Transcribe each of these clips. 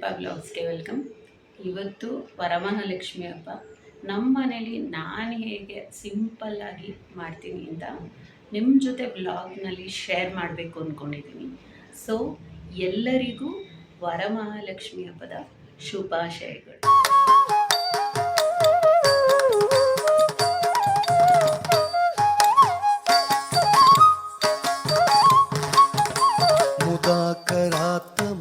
Deepa ಬ್ಲಾಗ್ಸ್ಗೆ welcome. ಇವತ್ತು ವರಮಹಾಲಕ್ಷ್ಮಿ ಹಬ್ಬ. ನಮ್ಮ ಮನೇಲಿ ನಾನು ಹೇಗೆ ಸಿಂಪಲ್ಲಾಗಿ ಮಾಡ್ತೀನಿ ಅಂತ ನಿಮ್ಮ ಜೊತೆ ಬ್ಲಾಗ್ನಲ್ಲಿ ಶೇರ್ ಮಾಡಬೇಕು ಅಂದ್ಕೊಂಡಿದ್ದೀನಿ. ಸೊ ಎಲ್ಲರಿಗೂ ವರಮಹಾಲಕ್ಷ್ಮಿ ಹಬ್ಬದ ಶುಭಾಶಯಗಳು.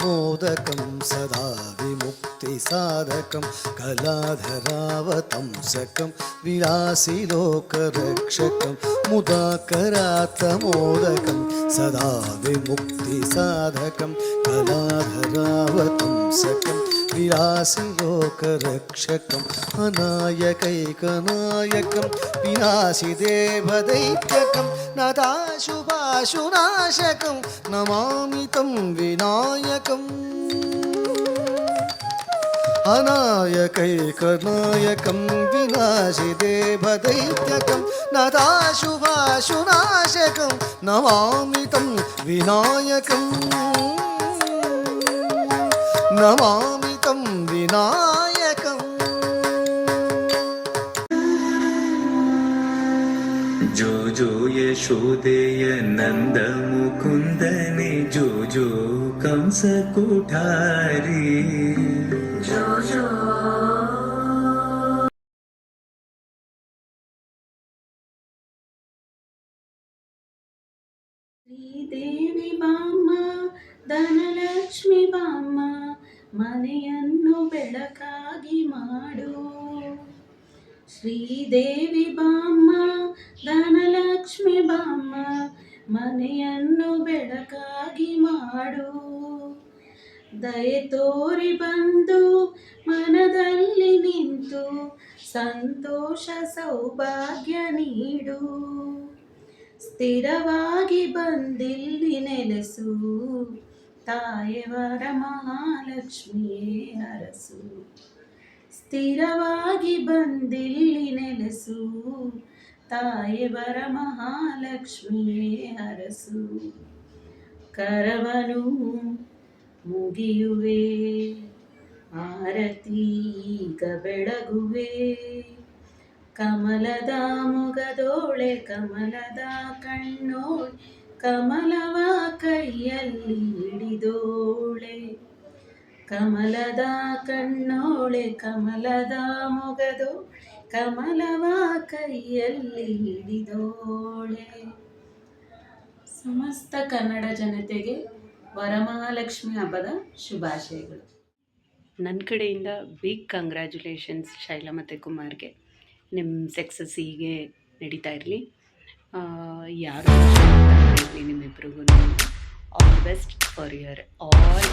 मोदकं सदा विमुक्तिसाधकं कलाधरावतंसकं विलासिलोकरक्षकं मुदाकरात्मोदकं सदा विमुक्तिसाधकं कलाधरावतंसकं विलासिलोकरक्षकम् अनायकैकनायकं विनाशिदेवदैत्यकं नदाशुभाशुनाशकं नमामि तं विनायकम्. अनायकैकनायकं विनाशिदेवदैत्यकं नदाशुभाशुनाशकं नमामि तं विनायकम्. नमामि तं विनायकम्. जो जो यशोदेय नंद मुकुंदने जो जो कंस कुठारी जो जो ಶ್ರೀದೇವಿ ಬಾಮ್ಮ ಧನಲಕ್ಷ್ಮಿ ಬಾಮ್ಮ ಮನೆಯನ್ನು ಬೆಳಕಾಗಿ ಮಾಡು. ಶ್ರೀದೇವಿ ಬಾಮ್ಮ ಧನಲಕ್ಷ್ಮಿ ಬಾಮ್ಮ ಮನೆಯನ್ನು ಬೆಳಕಾಗಿ ಮಾಡು. ದಯೆ ತೋರಿ ಬಂದು ಮನದಲ್ಲಿ ನಿಂತು ಸಂತೋಷ ಸೌಭಾಗ್ಯ ನೀಡು. ಸ್ಥಿರವಾಗಿ ಬಂದಿಲ್ಲಿ ನೆಲೆಸು ತಾಯೇ ವರಮಹಾಲಕ್ಷ್ಮಿಯೇ ಅರಸು. ಸ್ಥಿರವಾಗಿ ಬಂದಿಲ್ಲಿ ನೆಲೆಸು ತಾಯೇ ವರಮಹಾಲಕ್ಷ್ಮಿಯೇ ಅರಸು. ಕರವನು ಮುಗಿಯುವೆ ಆರತಿ ಈಗ ಬೆಳಗುವೆ. ಕಮಲದ ಮೊಗದೋಳೆ ಕಮಲದ ಕಣ್ಣೋಳೆ ಕಮಲವ ಕೈಯಲ್ಲಿ ಹಿಡಿದೋಳೆ. ಕಮಲದ ಕಣ್ಣೋಳೆ ಕಮಲದ ಮೊಗದೋ ಕಮಲವ ಕೈಯಲ್ಲಿ ಹಿಡಿದೋಳೆ. ಸಮಸ್ತ ಕನ್ನಡ ಜನತೆಗೆ ವರಮಹಾಲಕ್ಷ್ಮಿ ಹಬ್ಬದ ಶುಭಾಶಯಗಳು. ನನ್ನ ಕಡೆಯಿಂದ ಬಿಗ್ ಕಂಗ್ರ್ಯಾಚುಲೇಷನ್ಸ್ ಶೈಲಾ ಮತ್ತು ಕುಮಾರ್ಗೆ. ನಿಮ್ಮ ಸಕ್ಸಸ್ ಹೀಗೆ ನಡೀತಾ ಇರಲಿ. ಯಾರು ಇರಲಿ ನಿಮ್ಮಿಬ್ರಿಗೂ all best for your all.